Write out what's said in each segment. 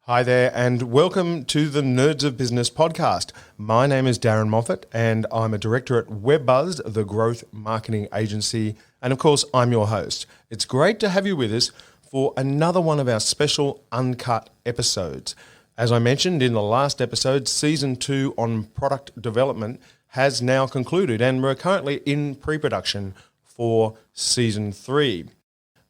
Hi there, and welcome to the Nerds of Business podcast. My name is Darren Moffat, and I'm a director at WebBuzz, the growth marketing agency. And of course, I'm your host. It's great to have you with us for another one of our special Uncut episodes. As I mentioned in the last episode, season 2 on product development has now concluded, and we're currently in pre-production for season 3.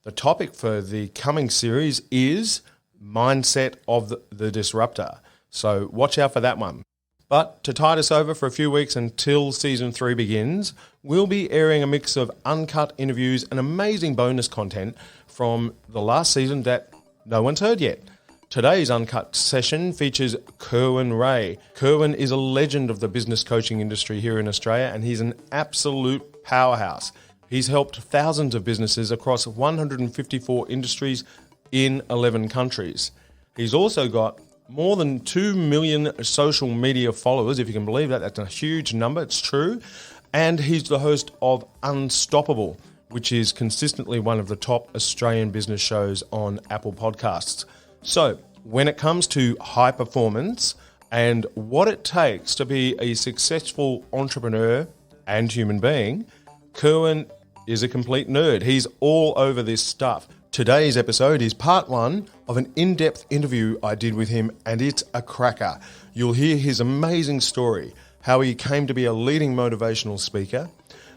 The topic for the coming series is mindset of the disruptor. So watch out for that one. But to tide us over for a few weeks until season 3 begins, we'll be airing a mix of uncut interviews and amazing bonus content from the last season that no one's heard yet. Today's uncut session features Kerwin Rae. Kerwin is a legend of the business coaching industry here in Australia, and he's an absolute powerhouse. He's helped thousands of businesses across 154 industries in 11 countries. He's also got more than 2 million social media followers, if you can believe that. That's a huge number, it's true. And he's the host of Unstoppable, which is consistently one of the top Australian business shows on Apple Podcasts. So when it comes to high performance and what it takes to be a successful entrepreneur and human being, Kerwin is a complete nerd. He's all over this stuff. Today's episode is part 1 of an in-depth interview I did with him, and it's a cracker. You'll hear his amazing story, how he came to be a leading motivational speaker.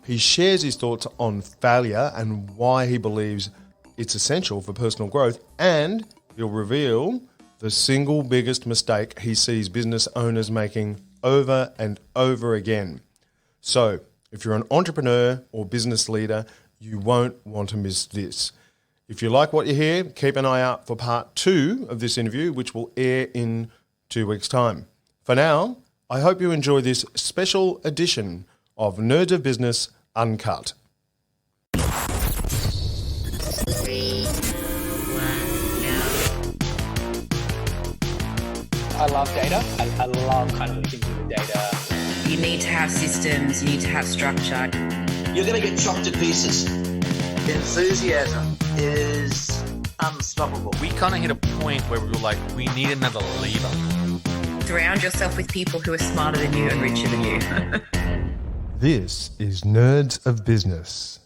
He shares his thoughts on failure and why he believes it's essential for personal growth, and he'll reveal the single biggest mistake he sees business owners making over and over again. So, if you're an entrepreneur or business leader, you won't want to miss this. If you like what you hear, keep an eye out for part 2 of this interview, which will air in 2 weeks' time. For now, I hope you enjoy this special edition of Nerds of Business Uncut. I love data. I love kind of looking through the data. You need to have systems, you need to have structure. You're going to get chopped to pieces. Enthusiasm is unstoppable. We kind of hit a point where we were like, we need another lever. Surround yourself with people who are smarter than you and richer than you. This is Nerds of Business.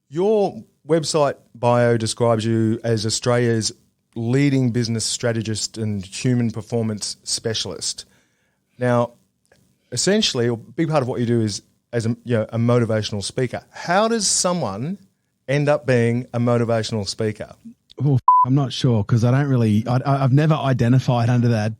Your website bio describes you as Australia's leading business strategist and human performance specialist. Now, essentially, a big part of what you do is as a motivational speaker. How does someone end up being a motivational speaker? Well, I'm not sure because I don't really. I've never identified under that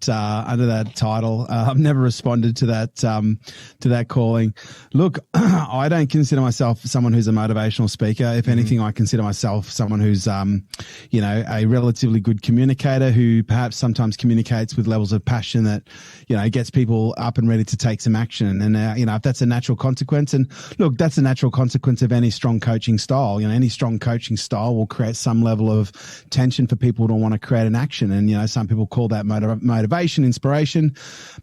title. I've never responded to that calling. Look, I don't consider myself someone who's a motivational speaker. If anything, I consider myself someone who's a relatively good communicator who perhaps sometimes communicates with levels of passion that gets people up and ready to take some action. And if that's a natural consequence, and look, that's a natural consequence of any strong coaching style. Any strong coaching style will create some level of tension for people who want to create an action. And, some people call that motivation, inspiration.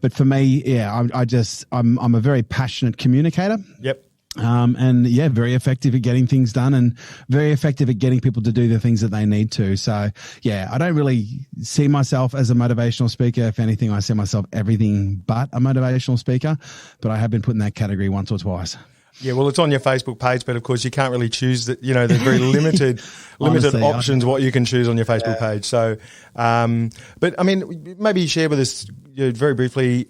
But for me, I'm a very passionate communicator. Yep. Very effective at getting things done and very effective at getting people to do the things that they need to. So, I don't really see myself as a motivational speaker. If anything, I see myself everything but a motivational speaker, but I have been put in that category once or twice. Yeah, well, it's on your Facebook page, but of course you can't really choose that. There's very limited Honestly, options what you can choose on your Facebook page. So, but I mean, maybe share with us very briefly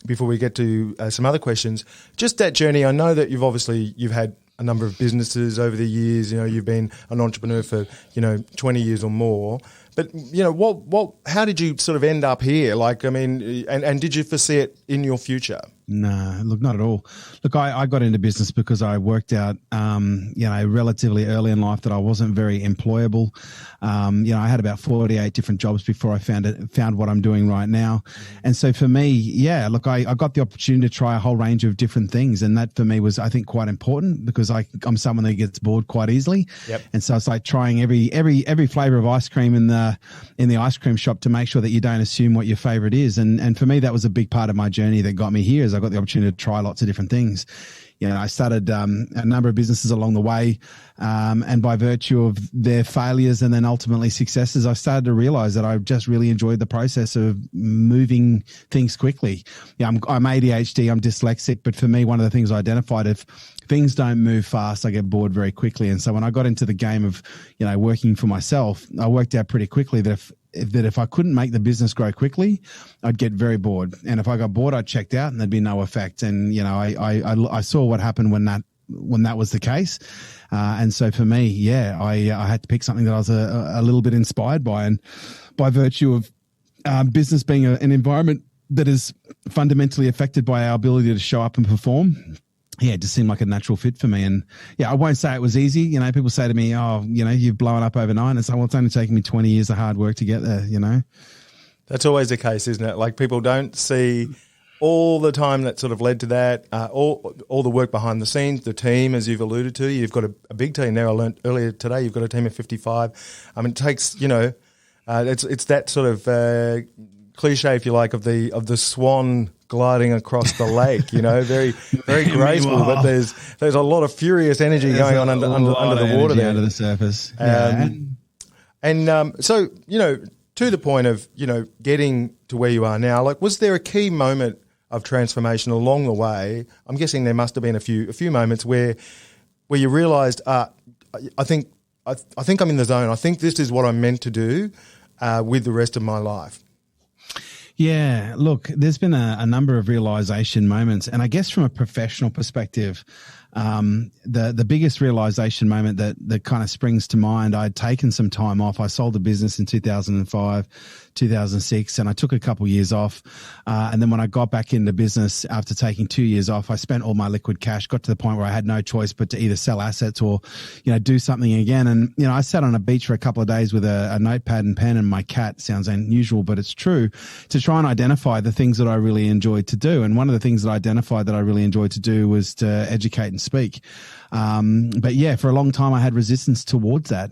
before we get to some other questions, just that journey. I know that you've had a number of businesses over the years. You've been an entrepreneur for 20 years or more. But how did you sort of end up here? And did you foresee it in your future? No, look, not at all. Look, I got into business because I worked out, relatively early in life that I wasn't very employable. I had about 48 different jobs before I found what I'm doing right now. And so for me, I got the opportunity to try a whole range of different things. And that for me was, I think, quite important because I'm someone that gets bored quite easily. Yep. And so it's like trying every flavor of ice cream in the the ice cream shop to make sure that you don't assume what your favorite is. And for me, that was a big part of my journey that got me here, is I got the opportunity to try lots of different things. You know, I started a number of businesses along the way, and by virtue of their failures and then ultimately successes, I started to realize that I just really enjoyed the process of moving things quickly. Yeah, I'm ADHD, I'm dyslexic, but for me, one of the things I identified, if things don't move fast, I get bored very quickly. And so when I got into the game of, you know, working for myself, I worked out pretty quickly that if I couldn't make the business grow quickly, I'd get very bored. And if I got bored, I checked out and there'd be no effect. And, you know, I saw what happened when that was the case. And so for me, yeah, I had to pick something that I was a little bit inspired by. And by virtue of business being an environment that is fundamentally affected by our ability to show up and perform, yeah, it just seemed like a natural fit for me. And yeah, I won't say it was easy. You know, people say to me, oh, you know, you've blown up overnight. And so, well, it's only taken me 20 years of hard work to get there, you know. That's always the case, isn't it? Like, people don't see all the time that sort of led to that, all the work behind the scenes, the team, as you've alluded to. You've got a big team there. I learned earlier today, you've got a team of 55. I mean, it takes, you know, it's that sort of cliche, if you like, of the swan gliding across the lake, you know, very, very graceful, but there's a lot of furious energy going on under the water there. Under the surface. So, you know, to the point of, you know, getting to where you are now, like, was there a key moment of transformation along the way? I'm guessing there must have been a few moments where you realized, I think I'm in the zone. I think this is what I'm meant to do with the rest of my life. Yeah, look, there's been a number of realization moments. And I guess from a professional perspective, the biggest realization moment that kind of springs to mind, I'd taken some time off. I sold a business in 2005, 2006, and I took a couple years off. And then when I got back into business after taking 2 years off, I spent all my liquid cash, got to the point where I had no choice but to either sell assets or, you know, do something again. And, you know, I sat on a beach for a couple of days with a notepad and pen and my cat. Sounds unusual, but it's true, to try and identify the things that I really enjoyed to do. And one of the things that I identified that I really enjoyed to do was to educate and speak. But yeah, for a long time I had resistance towards that,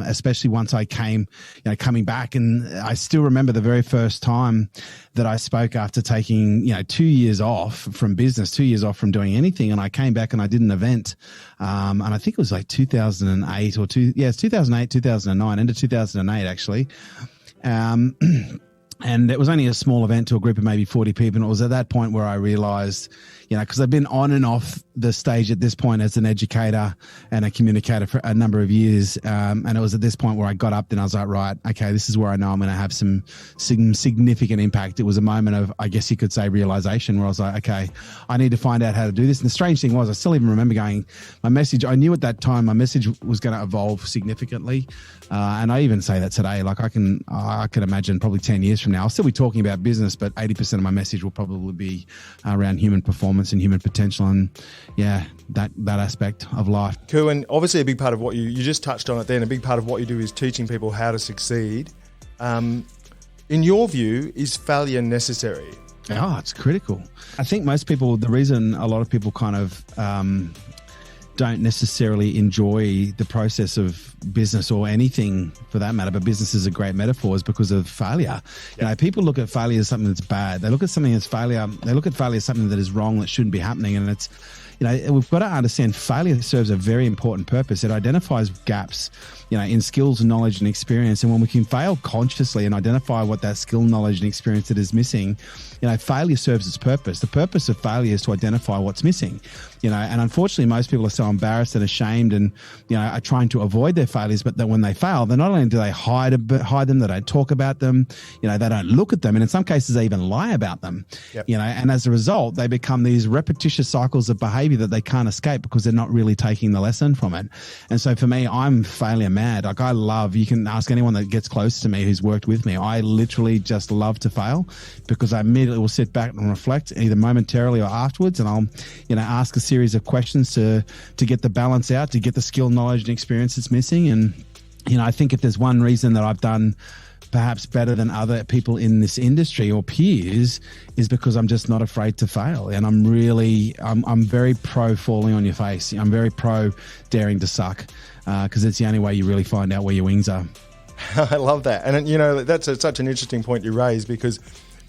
especially once I coming back. And I still remember the very first time that I spoke after taking, you know, 2 years off from business, 2 years off from doing anything. And I came back and I did an event. And I think it was like 2008 it's 2008, 2009, end of 2008, actually. And it was only a small event to a group of maybe 40 people. And it was at that point where I realized, you know, because I've been on and off the stage at this point as an educator and a communicator for a number of years. And it was at this point where I got up and I was like, right, okay, this is where I know I'm going to have some significant impact. It was a moment of, I guess you could say, realization, where I was like, okay, I need to find out how to do this. And the strange thing was, I still even remember my message, I knew at that time my message was going to evolve significantly. And I even say that today, like I can imagine probably 10 years from now, I'll still be talking about business, but 80% of my message will probably be around human performance and human potential, and yeah, that aspect of life. Kerwin, obviously a big part of what you just touched on it then, a big part of what you do is teaching people how to succeed. In your view, is failure necessary? Oh, it's critical. I think the reason a lot of people kind of don't necessarily enjoy the process of business or anything for that matter, but business is a great metaphor, is because of failure. Yep. You know, people look at failure as something that's bad. They look at something as failure. They look at failure as something that is wrong, that shouldn't be happening. And it's, you know, we've got to understand failure serves a very important purpose. It identifies gaps, you know, in skills, knowledge, and experience. And when we can fail consciously and identify what that skill, knowledge, and experience that is missing, you know, failure serves its purpose. The purpose of failure is to identify what's missing, you know, and unfortunately most people are so embarrassed and ashamed and, you know, are trying to avoid their failures, but then when they fail, then not only do they hide them, they don't talk about them, you know, they don't look at them, and in some cases they even lie about them. Yep. You know, and as a result, they become these repetitious cycles of behavior that they can't escape because they're not really taking the lesson from it. And so for me, I'm failure mad. Like you can ask anyone that gets close to me who's worked with me, I literally just love to fail, because I immediately will sit back and reflect, either momentarily or afterwards, and I'll, you know, ask a series of questions to get the balance out, to get the skill, knowledge, and experience that's missing. And, you know, I think if there's one reason that I've done perhaps better than other people in this industry or peers, is because I'm just not afraid to fail. And I'm very pro falling on your face. I'm very pro daring to suck, because it's the only way you really find out where your wings are. I love that. And, you know, that's such an interesting point you raise, because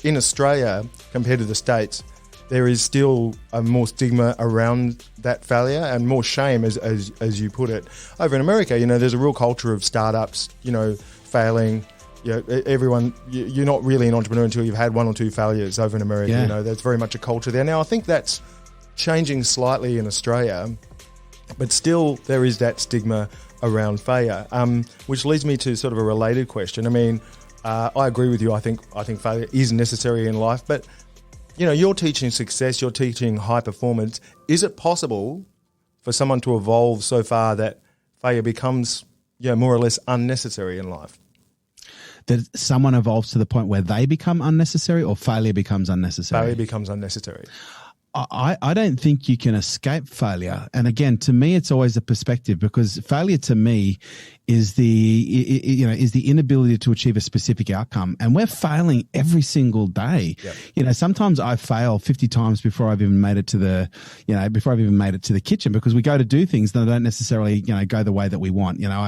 in Australia, compared to the States, there is still a more stigma around that failure and more shame, as you put it. Over in America, you know, there's a real culture of startups, you know, failing. You know, everyone, you're not really an entrepreneur until you've had 1 or 2 failures over in America. Yeah. You know, there's very much a culture there. Now, I think that's changing slightly in Australia, but still there is that stigma around failure, which leads me to sort of a related question. I mean, I agree with you. I think failure is necessary in life, but you know, you're teaching success, you're teaching high performance. Is it possible for someone to evolve so far that failure becomes, you know, more or less unnecessary in life? That someone evolves to the point where they become unnecessary, or failure becomes unnecessary? Failure becomes unnecessary. I don't think you can escape failure. And again, to me, it's always a perspective, because failure to me is the inability to achieve a specific outcome. And we're failing every single day. Yep. You know, sometimes I fail 50 times before I've even made it to the kitchen, because we go to do things that don't necessarily, you know, go the way that we want. You know,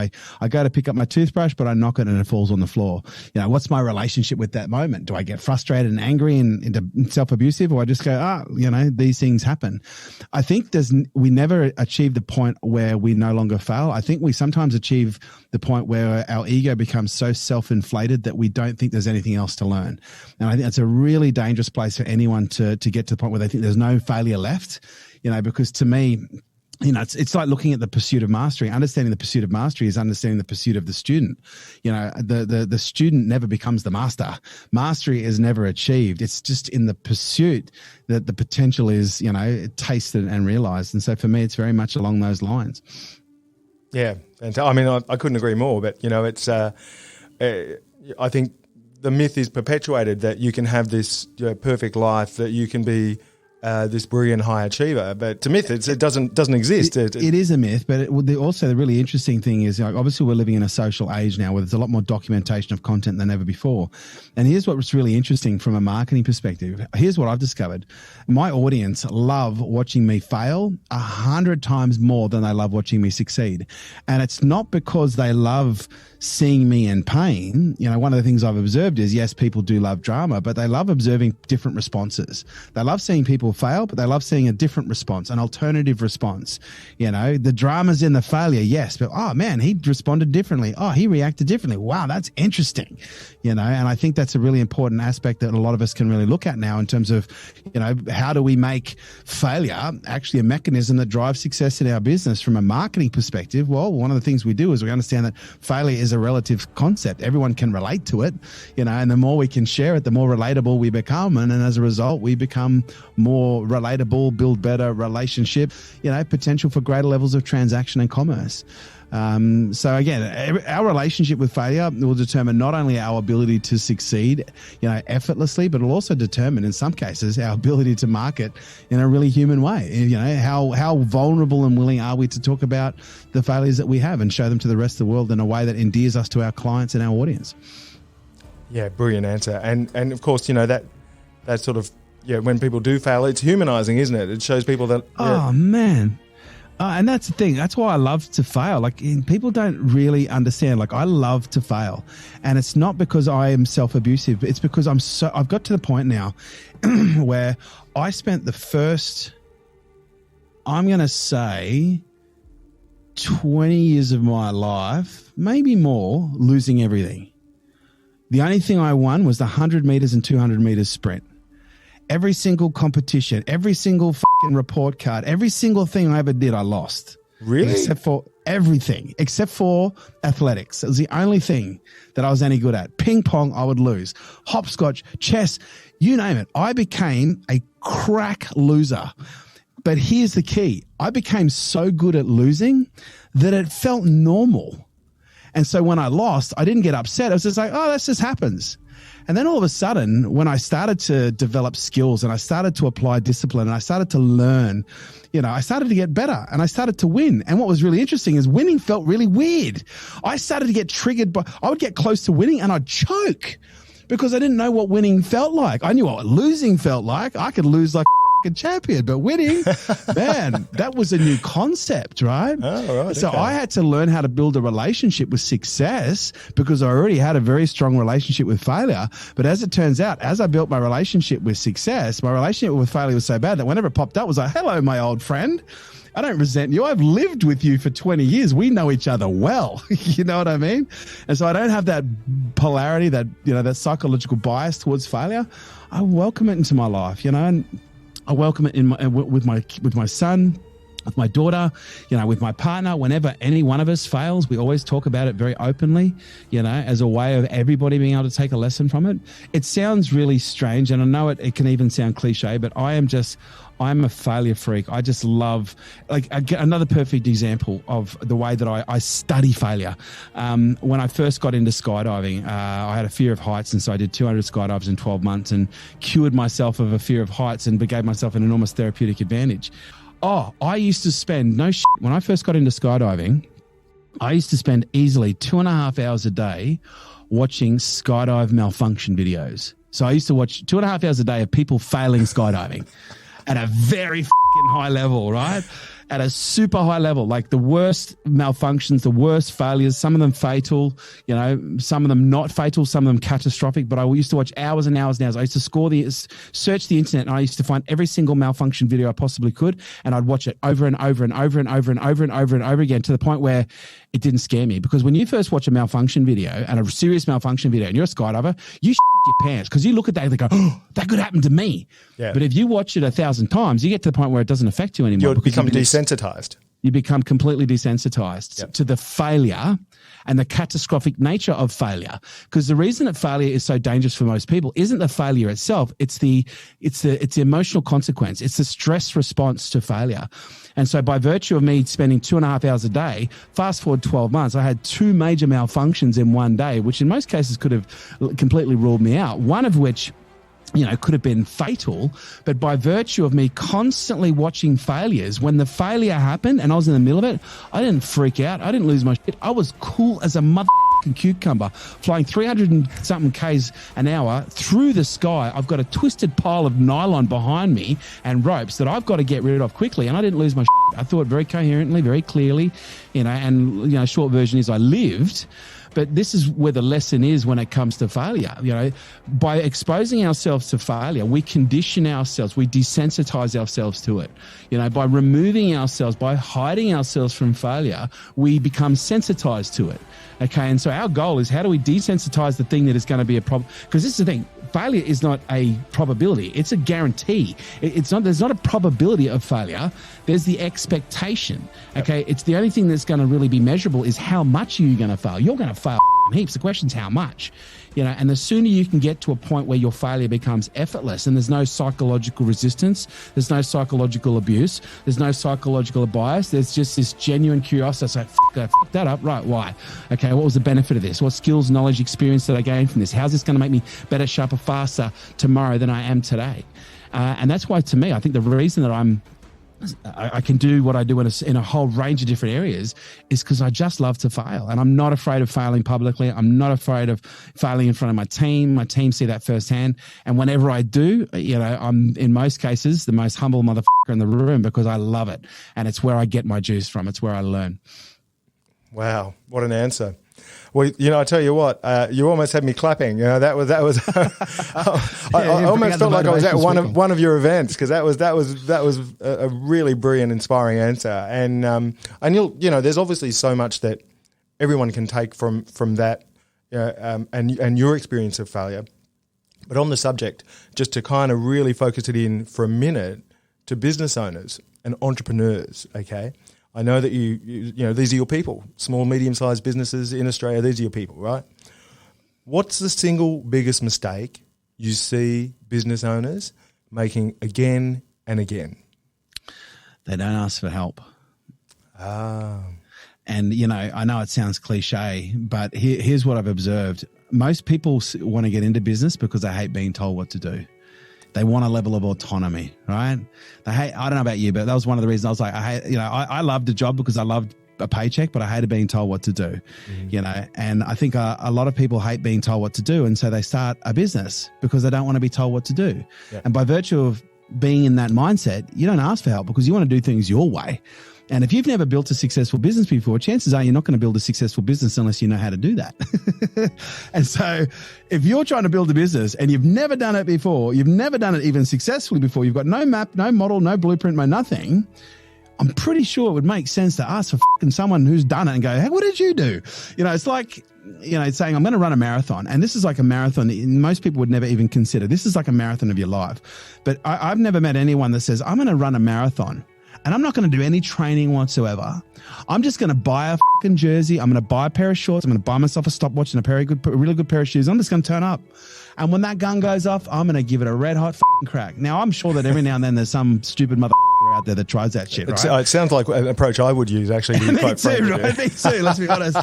I go to pick up my toothbrush, but I knock it and it falls on the floor. You know, what's my relationship with that moment? Do I get frustrated and angry and into self-abusive, or I just go, you know, these things happen? I think we never achieve the point where we no longer fail. I think we sometimes achieve the point where our ego becomes so self-inflated that we don't think there's anything else to learn. And I think that's a really dangerous place for anyone to get to the point where they think there's no failure left, you know, because to me, you know, it's like looking at the pursuit of mastery. Understanding the pursuit of mastery is understanding the pursuit of the student. You know, the student never becomes the master. Mastery is never achieved. It's just in the pursuit that the potential is, you know, tasted and realized. And so for me, it's very much along those lines. Yeah, and I mean, I couldn't agree more. But you know, it's I think the myth is perpetuated that you can have this perfect life, that you can be this brilliant high achiever. But to myth, it doesn't exist. It is a myth, but also the really interesting thing is, like, obviously we're living in a social age now where there's a lot more documentation of content than ever before. And here's what's really interesting from a marketing perspective. Here's what I've discovered. My audience love watching me fail 100 times more than they love watching me succeed. And it's not because they love seeing me in pain. You know, one of the things I've observed is, yes, people do love drama, but they love observing different responses. They love seeing people fail, but they love seeing a different response, an alternative response. You know, the drama's in the failure, yes, but oh man, he responded differently. Oh, he reacted differently. Wow, that's interesting. You know, and I think that's a really important aspect that a lot of us can really look at now in terms of, you know, how do we make failure actually a mechanism that drives success in our business from a marketing perspective? Well, one of the things we do is we understand that failure is a relative concept. Everyone can relate to it, you know, and the more we can share it, the more relatable we become. And as a result, we become more relatable, build better relationship, you know, potential for greater levels of transaction and commerce. So again, our relationship with failure will determine not only our ability to succeed, you know, effortlessly, but it'll also determine, in some cases, our ability to market in a really human way. You know, how vulnerable and willing are we to talk about the failures that we have and show them to the rest of the world in a way that endears us to our clients and our audience. Yeah, brilliant answer. And of course, you know, that sort of, yeah, when people do fail, it's humanizing, isn't it? It shows people that. Yeah. Oh man. And that's the thing. That's why I love to fail. Like, people don't really understand. Like, I love to fail, and it's not because I am self-abusive. It's because I've got to the point now where I spent the first, I'm going to say 20 years of my life, maybe more, losing everything. The only thing I won was the 100 meters and 200 meters sprint. Every single competition, every single fucking report card, every single thing I ever did, I lost. Really? Except for everything, except for athletics. It was the only thing that I was any good at. Ping pong, I would lose. Hopscotch, chess, you name it. I became a crack loser. But here's the key. I became so good at losing that it felt normal. And so when I lost, I didn't get upset. I was just like, oh, that just happens. And then all of a sudden, when I started to develop skills and I started to apply discipline and I started to learn, you know, I started to get better and I started to win. And what was really interesting is winning felt really weird. I started to get triggered by, I would get close to winning and I'd choke because I didn't know what winning felt like. I knew what losing felt like. I could lose like fucking champion, but winning, man, that was a new concept, right? Oh, right. So okay. I had to learn how to build a relationship with success because I already had a very strong relationship with failure. But as it turns out, as I built my relationship with success, my relationship with failure was so bad that whenever it popped up, it was like, hello, my old friend. I don't resent you. I've lived with you for 20 years. We know each other well. You know what I mean? And so I don't have that polarity, that, you know, that psychological bias towards failure. I welcome it into my life, you know, and I welcome it with my son, with my daughter, you know, with my partner. Whenever any one of us fails, we always talk about it very openly, you know, as a way of everybody being able to take a lesson from it. It sounds really strange, and I know it can even sound cliche, but I'm a failure freak. I just love, like, another perfect example of the way that I study failure. When I first got into skydiving, I had a fear of heights, and so I did 200 skydives in 12 months and cured myself of a fear of heights and gave myself an enormous therapeutic advantage. Oh, I used to spend, when I first got into skydiving, I used to spend easily 2.5 hours a day watching skydive malfunction videos. So I used to watch 2.5 hours a day of people failing skydiving at a very high level, right? At a super high level, like the worst malfunctions, the worst failures, some of them fatal, you know, some of them not fatal, some of them catastrophic. But I used to watch hours and hours and hours. I used to search the internet, and I used to find every single malfunction video I possibly could, and I'd watch it over and over and over and over and over and over and over again, to the point where it didn't scare me. Because when you first watch a malfunction video, and a serious malfunction video, and you're a skydiver, you your pants, because you look at that and they go, oh, that could happen to me. Yeah. But if you watch it 1,000 times, you get to the point where it doesn't affect you anymore. You become desensitized. You become completely desensitized to the failure and the catastrophic nature of failure. Because the reason that failure is so dangerous for most people isn't the failure itself. It's the emotional consequence. It's the stress response to failure. And so by virtue of me spending 2.5 hours a day, fast forward 12 months, I had 2 major malfunctions in one day, which in most cases could have completely ruled me out. One of which, you know, could have been fatal, but by virtue of me constantly watching failures, when the failure happened and I was in the middle of it, I didn't freak out. I didn't lose my shit. I was cool as a motherfucking cucumber, flying 300 and something Ks an hour through the sky. I've got a twisted pile of nylon behind me and ropes that I've got to get rid of quickly, and I didn't lose my shit. I thought very coherently, very clearly, you know, and, you know, short version is I lived. But this is where the lesson is when it comes to failure. You know, by exposing ourselves to failure, we condition ourselves, we desensitize ourselves to it. You know, by removing ourselves, by hiding ourselves from failure, we become sensitized to it. Okay, and so our goal is, how do we desensitize the thing that is going to be a problem? Because this is the thing. Failure is not a probability. It's a guarantee. There's not a probability of failure. There's the expectation. Okay. It's the only thing that's going to really be measurable is how much are you going to fail. You're going to fail heaps. The question's how much, you know, and the sooner you can get to a point where your failure becomes effortless and there's no psychological resistance, there's no psychological abuse, there's no psychological bias, there's just this genuine curiosity. So I fucked that up. Right. Why? Okay. What was the benefit of this? What skills, knowledge, experience did I gain from this? How's this going to make me better, sharper, faster tomorrow than I am today? And that's why, to me, I think the reason that I can do what I do in a whole range of different areas is because I just love to fail, and I'm not afraid of failing publicly. I'm not afraid of failing in front of my team. My team see that firsthand. And whenever I do, you know, I'm in most cases the most humble motherfucker in the room because I love it. And it's where I get my juice from. It's where I learn. Wow. What an answer. Well, you know, I tell you what, you almost had me clapping. You know, that was. I almost felt like I was at one of your events, because that was a really brilliant, inspiring answer. And you know, there's obviously so much that everyone can take from that, and your experience of failure. But on the subject, just to kind of really focus it in for a minute to business owners and entrepreneurs. Okay. I know that you know, these are your people, small, medium-sized businesses in Australia, these are your people, right? What's the single biggest mistake you see business owners making again and again? They don't ask for help. And, you know, I know it sounds cliche, but here's what I've observed. Most people want to get into business because they hate being told what to do. They want a level of autonomy, right? I don't know about you, but that was one of the reasons I was like, I loved the job because I loved a paycheck, but I hated being told what to do, you know? And I think a lot of people hate being told what to do. And so they start a business because they don't want to be told what to do. Yeah. And by virtue of being in that mindset, you don't ask for help because you want to do things your way. And if you've never built a successful business before, chances are you're not going to build a successful business unless you know how to do that. And so if you're trying to build a business and you've never done it before, you've never done it even successfully before, you've got no map, no model, no blueprint, no nothing, I'm pretty sure it would make sense to ask for fucking someone who's done it and go, hey, what did you do? It's like, it's saying, I'm going to run a marathon. And this is like a marathon that most people would never even consider. This is like a marathon of your life. But I've never met anyone that says, I'm going to run a marathon and I'm not going to do any training whatsoever. I'm just going to buy a fucking jersey. I'm going to buy a pair of shorts. I'm going to buy myself a stopwatch and a really good pair of shoes. I'm just going to turn up. And when that gun goes off, I'm going to give it a red hot fucking crack. Now, I'm sure that every now and then there's some stupid mother out there that tries that shit, right? It sounds like an approach I would use, actually. To be quite frank, right? Me too, let's be honest.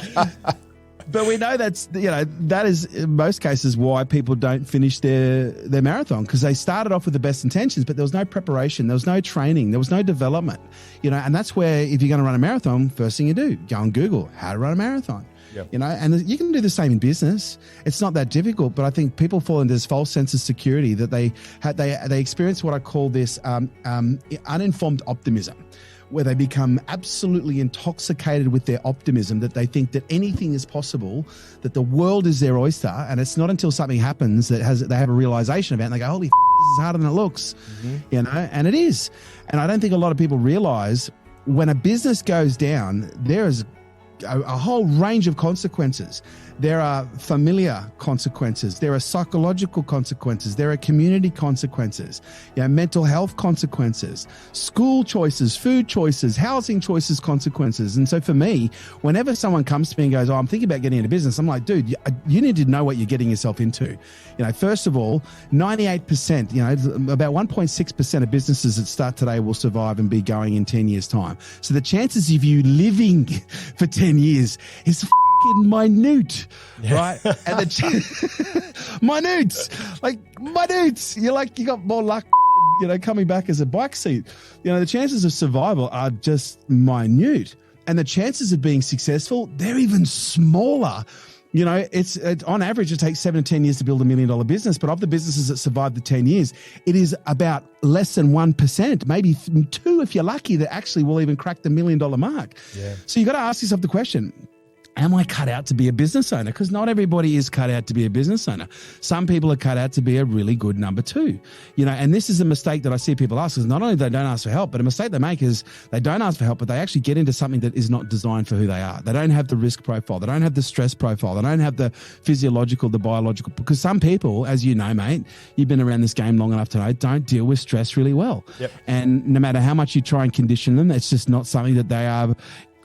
But we know that is in most cases why people don't finish their marathon, because they started off with the best intentions, but there was no preparation, there was no training, there was no development, and that's where, if you're going to run a marathon, first thing you do, go and Google how to run a marathon. Yep. And you can do the same in business. It's not that difficult, but I think people fall into this false sense of security that they experience what I call this uninformed optimism, where they become absolutely intoxicated with their optimism, that they think that anything is possible, that the world is their oyster, and it's not until something happens that they have a realization about it, and they go, holy this is harder than it looks, and it is. And I don't think a lot of people realize when a business goes down, there is a whole range of consequences. There are familiar consequences. There are psychological consequences. There are community consequences, mental health consequences, school choices, food choices, housing choices, consequences. And so for me, whenever someone comes to me and goes, I'm thinking about getting into business, I'm like, dude, you need to know what you're getting yourself into. First of all, 98%, about 1.6% of businesses that start today will survive and be going in 10 years' time. So the chances of you living for 10 years is minute, right? And minute. You're like, you got more luck, coming back as a bike seat. The chances of survival are just minute, and the chances of being successful, they're even smaller. It's on average, it takes 7 to 10 years to build $1 million business, but of the businesses that survive the 10 years, it is about less than 1%, maybe 2 if you're lucky, that actually will even crack the $1 million mark. Yeah. So you got to ask yourself the question, am I cut out to be a business owner? Because not everybody is cut out to be a business owner. Some people are cut out to be a really good number 2. And this is a mistake that I see people ask, is not only they don't ask for help, but a mistake they make is they don't ask for help, but they actually get into something that is not designed for who they are. They don't have the risk profile. They don't have the stress profile. They don't have the physiological, the biological, because some people, as you know, mate, you've been around this game long enough to know, don't deal with stress really well. Yep. And no matter how much you try and condition them, it's just not something that they are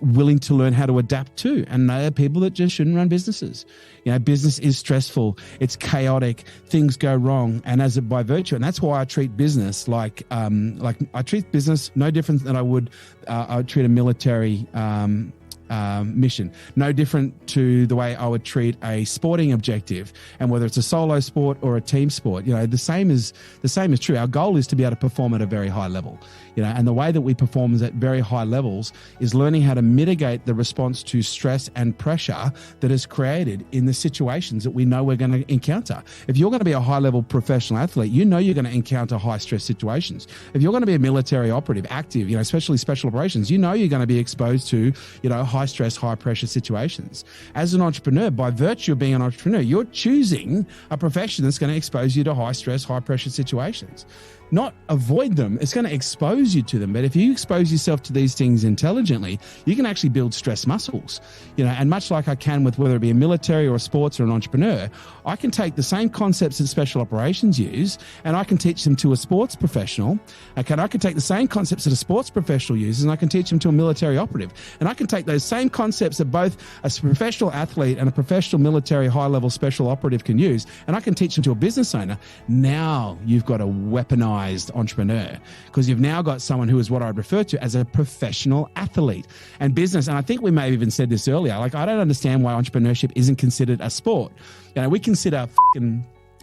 willing to learn how to adapt to. And there are people that just shouldn't run businesses. Business is stressful. It's chaotic. Things go wrong. And by virtue, and that's why I treat business like I treat business no different than I would treat a military mission. No different to the way I would treat a sporting objective, and whether it's a solo sport or a team sport, the same is true. Our goal is to be able to perform at a very high level, and the way that we perform at very high levels is learning how to mitigate the response to stress and pressure that is created in the situations that we know we're going to encounter. If you're going to be a high level professional athlete, you're going to encounter high stress situations. If you're going to be a military operative, active, especially special operations, you're going to be exposed to, high stress, high pressure situations. As an entrepreneur, by virtue of being an entrepreneur, you're choosing a profession that's going to expose you to high stress, high pressure situations. Not avoid them, it's going to expose you to them. But if you expose yourself to these things intelligently, you can actually build stress muscles. And much like I can with whether it be a military or a sports or an entrepreneur, I can take the same concepts that special operations use and I can teach them to a sports professional. I can take the same concepts that a sports professional uses and I can teach them to a military operative. And I can take those same concepts that both a professional athlete and a professional military high-level special operative can use, and I can teach them to a business owner. Now you've got a weaponized entrepreneur, because you've now got someone who is what I'd refer to as a professional athlete. And business, and I think we may have even said this earlier, I don't understand why entrepreneurship isn't considered a sport. We consider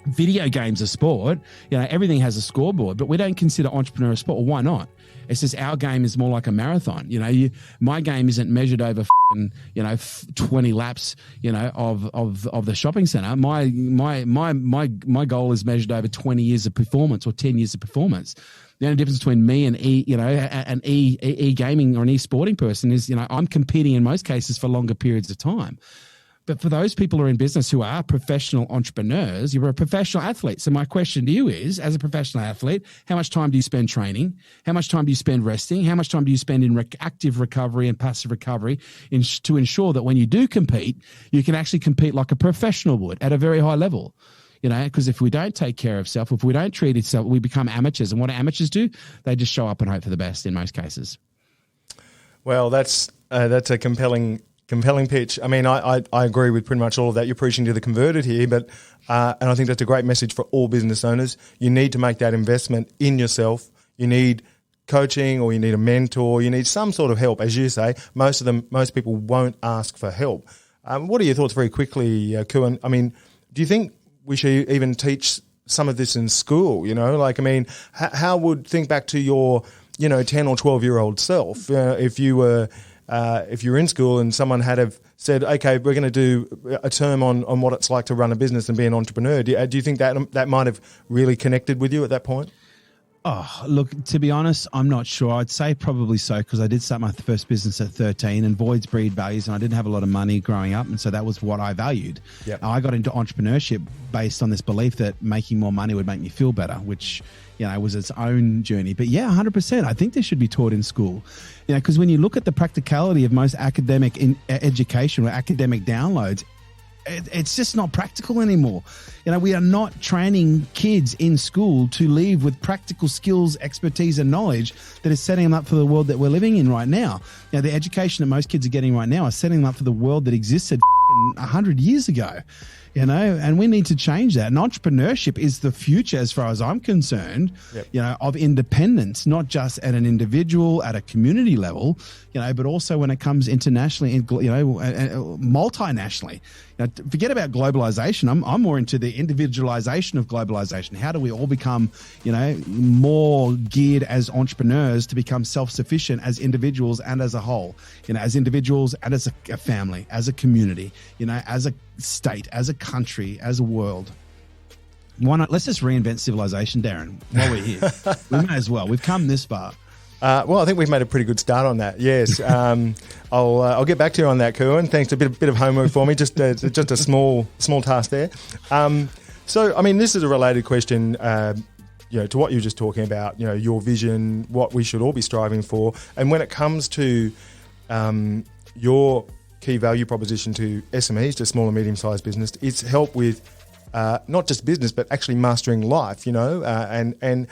video games are sport. Everything has a scoreboard, but we don't consider entrepreneur a sport. Well, why not? It's just our game is more like a marathon. My game isn't measured over 20 laps, of the shopping center. My goal is measured over 20 years of performance or 10 years of performance. The only difference between me and an e-gaming or an e-sporting person is, I'm competing in most cases for longer periods of time. But for those people who are in business who are professional entrepreneurs, you're a professional athlete. So my question to you is, as a professional athlete, how much time do you spend training? How much time do you spend resting? How much time do you spend in active recovery and passive recovery to ensure that when you do compete, you can actually compete like a professional would at a very high level? Because if we don't take care of self, if we don't treat itself, we become amateurs. And what amateurs do, they just show up and hope for the best in most cases. Well, that's a compelling pitch. I mean, I agree with pretty much all of that. You're preaching to the converted here, but and I think that's a great message for all business owners. You need to make that investment in yourself. You need coaching, or you need a mentor. You need some sort of help, as you say. Most people won't ask for help. What are your thoughts, very quickly, Kerwin? I mean, do you think we should even teach some of this in school? How would, think back to your 10 or 12-year-old self, if you were in school and someone had have said, okay, we're going to do a term on what it's like to run a business and be an entrepreneur. Do you think that might have really connected with you at that point? Oh, look, to be honest, I'm not sure. I'd say probably so, because I did start my first business at 13, and voids breed values, and I didn't have a lot of money growing up, and so that was what I valued. Yep. I got into entrepreneurship based on this belief that making more money would make me feel better, which was its own journey. But yeah, 100%. I think this should be taught in school, because when you look at the practicality of most academic education or academic downloads, it's just not practical anymore. We are not training kids in school to leave with practical skills, expertise, and knowledge that is setting them up for the world that we're living in right now. The education that most kids are getting right now is setting them up for the world that existed 100 years ago. And we need to change that. And entrepreneurship is the future, as far as I'm concerned, yep. Of independence, not just at an individual, at a community level, but also when it comes internationally, multinationally. Forget about globalization. I'm more into the individualization of globalization. How do we all become, more geared as entrepreneurs to become self-sufficient as individuals and as a whole, as individuals and as a family, as a community, as a state, as a country, as a world. Why not? Let's just reinvent civilization, Darren, while we're here. We may as well. We've come this far. Well, I think we've made a pretty good start on that. Yes, I'll get back to you on that, Kerwin. Thanks. A bit of homework for me. Just a small task there. So, I mean, this is a related question, to what you were just talking about. Your vision, what we should all be striving for, and when it comes to your key value proposition to SMEs, to small and medium-sized business, it's help with not just business, but actually mastering life, and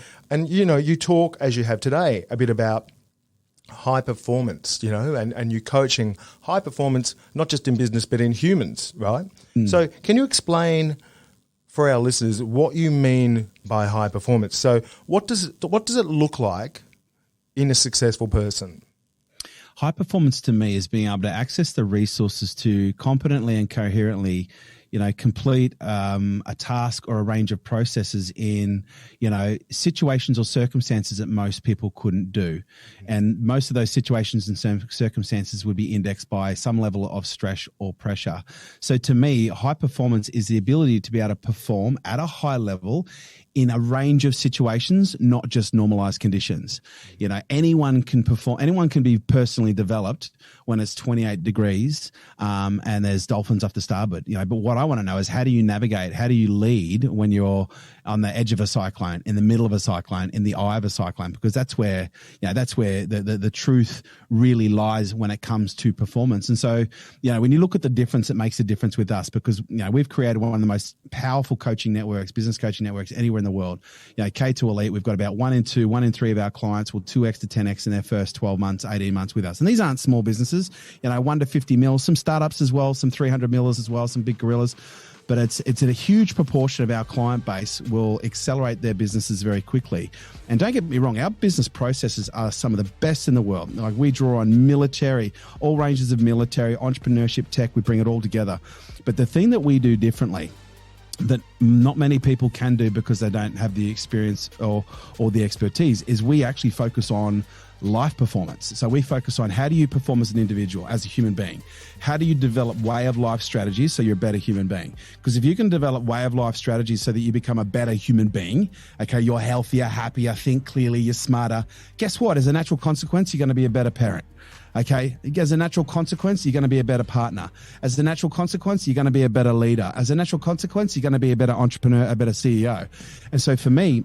you talk, as you have today, a bit about high performance, and you coaching high performance, not just in business, but in humans, right? Mm. So can you explain for our listeners what you mean by high performance? So what does it look like in a successful person? High performance to me is being able to access the resources to competently and coherently, complete a task or a range of processes in, situations or circumstances that most people couldn't do. And most of those situations and circumstances would be indexed by some level of stress or pressure. So to me, high performance is the ability to be able to perform at a high level in a range of situations, not just normalized conditions. Anyone can perform, anyone can be personally developed when it's 28 degrees and there's dolphins off the starboard. But what I want to know is, how do you navigate? How do you lead when you're on the edge of a cyclone, in the middle of a cyclone, in the eye of a cyclone? Because that's where the truth really lies when it comes to performance. And so, when you look at the difference, it makes a difference with us, because we've created one of the most powerful coaching networks, business coaching networks anywhere in the world. K2 Elite, we've got about 1 in 2, 1 in 3 of our clients will 2x to 10x in their first 12 months, 18 months with us. And these aren't small businesses, 1 to 50 mil, some startups as well, some 300 millers as well, some big gorillas. But it's a huge proportion of our client base will accelerate their businesses very quickly. And don't get me wrong, our business processes are some of the best in the world. Like, we draw on military, all ranges of military, entrepreneurship, tech, we bring it all together. But the thing that we do differently that not many people can do because they don't have the experience or the expertise is we actually focus on life performance. So we focus on how do you perform as an individual, as a human being? How do you develop way of life strategies so you're a better human being? Because if you can develop way of life strategies so that you become a better human being, okay, you're healthier, happier, think clearly, you're smarter. Guess what? As a natural consequence, you're going to be a better parent. Okay. As a natural consequence, you're going to be a better partner. As a natural consequence, you're going to be a better leader. As a natural consequence, you're going to be a better entrepreneur, a better CEO. And so for me,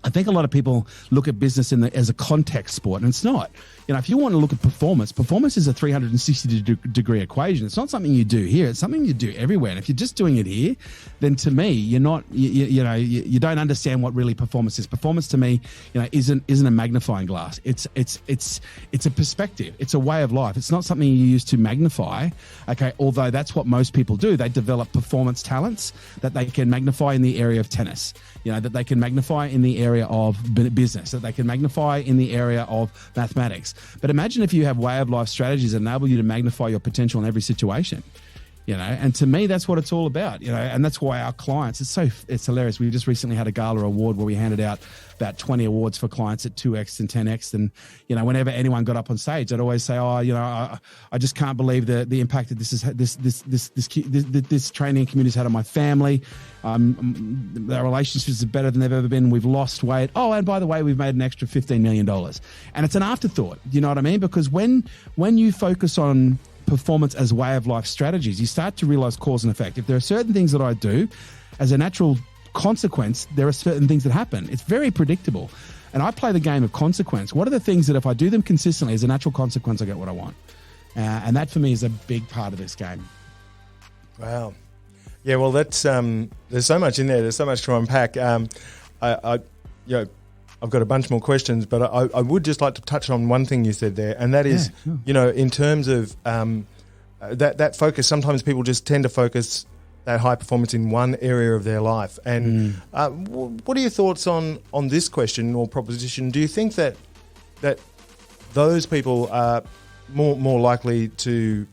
I think a lot of people look at business as a context sport, and it's not. You know, if you want to look at performance is a 360-degree equation. It's not something you do here. It's something you do everywhere. And if you're just doing it here, then to me, you're not. You don't understand what really performance is. Performance to me, isn't a magnifying glass. It's a perspective. It's a way of life. It's not something you use to magnify. Okay, although that's what most people do. They develop performance talents that they can magnify in the area of tennis. That they can magnify in the area of business. That they can magnify in the area of mathematics. But imagine if you have way of life strategies that enable you to magnify your potential in every situation, and to me, that's what it's all about, and that's why our clients, it's hilarious. We just recently had a gala award where we handed out about 20 awards for clients at 2X and 10X. And, whenever anyone got up on stage, I'd always say, I just can't believe the impact that this training community's had on my family. Our relationships are better than they've ever been. We've lost weight. Oh, and by the way, we've made an extra $15 million. And it's an afterthought. You know what I mean? Because when you focus on performance as way of life strategies, you start to realize cause and effect. If there are certain things that I do, as a natural consequence, there are certain things that happen. It's very predictable. And I play the game of consequence. What are the things that if I do them consistently, as a natural consequence, I get what I want? And that for me is a big part of this game. Wow. Yeah, well, that's there's so much in there. There's so much to unpack. I've got a bunch more questions, but I would just like to touch on one thing you said there, and that is, in terms of that focus, sometimes people just tend to focus that high performance in one area of their life. And what are your thoughts on this question or proposition? Do you think that those people are more likely to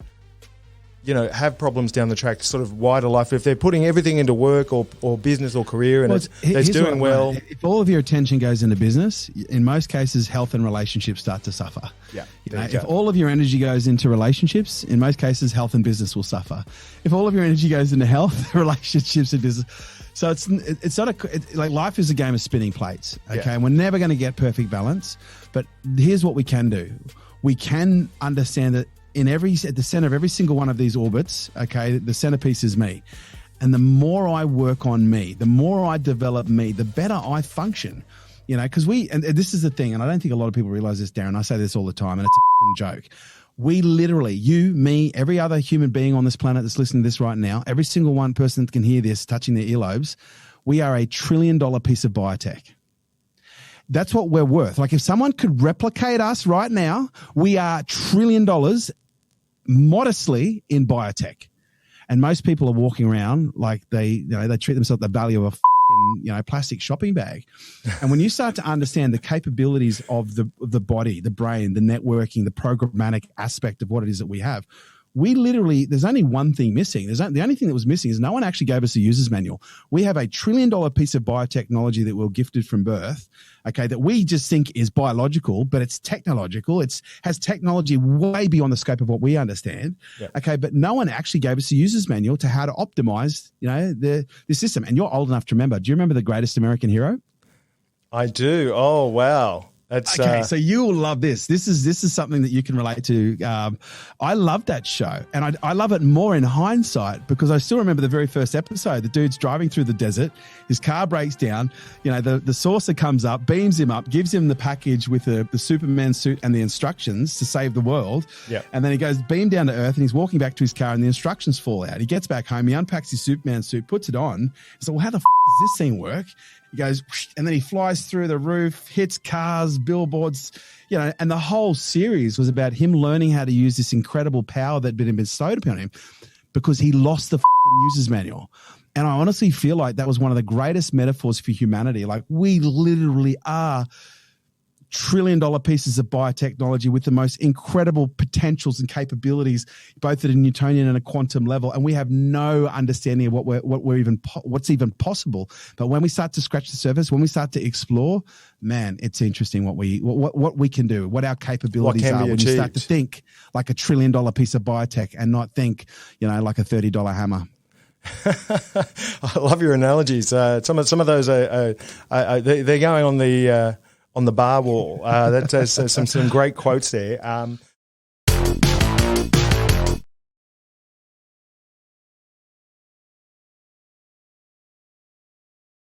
have problems down the track, sort of wider life, if they're putting everything into work or business or career and it's doing well? If all of your attention goes into business, in most cases, health and relationships start to suffer. Yeah. If all of your energy goes into relationships, in most cases, health and business will suffer. If all of your energy goes into health, relationships and business. So it's not like life is a game of spinning plates. Okay. Yeah. And we're never going to get perfect balance, but here's what we can do. We can understand that at the center of every single one of these orbits, okay, the centerpiece is me. And the more I work on me, the more I develop me, the better I function. Because and this is the thing, and I don't think a lot of people realize this, Darren. I say this all the time, and it's a joke. We literally, you, me, every other human being on this planet that's listening to this right now, every single one person that can hear this touching their earlobes, we are $1 trillion piece of biotech. That's what we're worth. Like if someone could replicate us right now, we are $1 trillion modestly in biotech. And most people are walking around like they treat themselves the value of a plastic shopping bag. And when you start to understand the capabilities of the body, the brain, the networking, the programmatic aspect of what it is that we have, we literally, there's only one thing missing. The only thing that was missing is no one actually gave us a user's manual. We have $1 trillion piece of biotechnology that we were gifted from birth, okay, that we just think is biological, but it's technological. It has technology way beyond the scope of what we understand, okay, but no one actually gave us a user's manual to how to optimize, the system. And you're old enough to remember. Do you remember The Greatest American Hero? I do. Oh, wow. Okay, so you will love this. This is something that you can relate to. I love that show, and I love it more in hindsight because I still remember the very first episode. The dude's driving through the desert. His car breaks down. The saucer comes up, beams him up, gives him the package with the Superman suit and the instructions to save the world. Yeah. And then he goes beam down to Earth, and he's walking back to his car, and the instructions fall out. He gets back home. He unpacks his Superman suit, puts it on. He's like, well, how the does this thing work? He goes, and then he flies through the roof, hits cars, billboards, and the whole series was about him learning how to use this incredible power that had been bestowed upon him because he lost the user's manual. And I honestly feel like that was one of the greatest metaphors for humanity. Like we literally are trillion-dollar pieces of biotechnology with the most incredible potentials and capabilities, both at a Newtonian and a quantum level, and we have no understanding of what's even possible. But when we start to scratch the surface, when we start to explore, man, it's interesting what we can do, what our capabilities are when you start to think like a $1 trillion piece of biotech and not think, like a $30 hammer. I love your analogies. Some of those they're going on the bar wall. That's some great quotes there.